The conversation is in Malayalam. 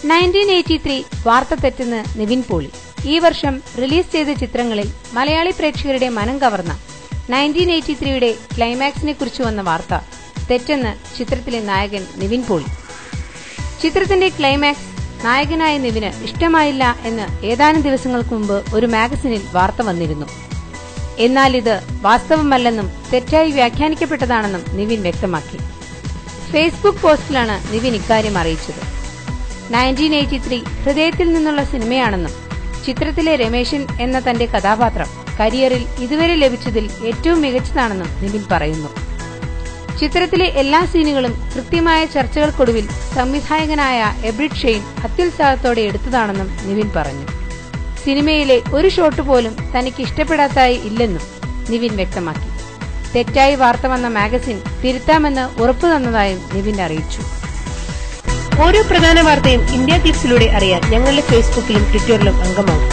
1983 വാർത്ത തെറ്റുന്ന നിവിൻ പോളി. ഈ വർഷം റിലീസ് ചെയ്ത ചിത്രങ്ങളിൽ മലയാളി പ്രേക്ഷകരുടെ മനം കവർന്ന 1983യുടെ ക്ലൈമാക്സിനെ കുറിച്ച് വന്ന വാർത്ത തെറ്റെന്ന് ചിത്രത്തിലെ നായകൻ നിവിൻ പോളി. ചിത്രത്തിന്റെ ക്ലൈമാക്സ് നായകനായ നിവിന് ഇഷ്ടമായില്ല എന്ന് ഏതാനും ദിവസങ്ങൾക്ക് മുമ്പ് ഒരു മാഗസിനിൽ വാർത്ത വന്നിരുന്നു. എന്നാൽ ഇത് വാസ്തവമല്ലെന്നും തെറ്റായി വ്യാഖ്യാനിക്കപ്പെട്ടതാണെന്നും നിവിൻ വ്യക്തമാക്കി. ഫേസ്ബുക്ക് പോസ്റ്റിലാണ് നിവിൻ ഇക്കാര്യം അറിയിച്ചത്. 1983 ഹൃദയത്തിൽ നിന്നുള്ള സിനിമയാണെന്നും ചിത്രത്തിലെ രമേശൻ എന്ന തന്റെ കഥാപാത്രം കരിയറിൽ ഇതുവരെ ലഭിച്ചതിൽ ഏറ്റവും മികച്ചതാണെന്നും നിവിൻ പറയുന്നു. ചിത്രത്തിലെ എല്ലാ സീനുകളും കൃത്യമായ ചർച്ചകൾക്കൊടുവിൽ സംവിധായകനായ എബ്രിഡ് ഷെയ്ൻ അത്യുത്സാഹത്തോടെ എടുത്തതാണെന്നും നിവിൻ പറഞ്ഞു. സിനിമയിലെ ഒരു ഷോട്ട് പോലും തനിക്ക് ഇഷ്ടപ്പെടാത്തായി ഇല്ലെന്നും നിവിൻ വ്യക്തമാക്കി. തെറ്റായി വാർത്ത വന്ന മാഗസിൻ തിരുത്താമെന്ന് ഉറപ്പു തന്നതായും നിവിൻ അറിയിച്ചു. ഓരോ പ്രധാന വാർത്തയും ഇന്ത്യ ക്ലിപ്സിലൂടെ അറിയാൻ ഞങ്ങളുടെ ഫേസ്ബുക്കിലും ട്വിറ്ററിലും അംഗമാകും.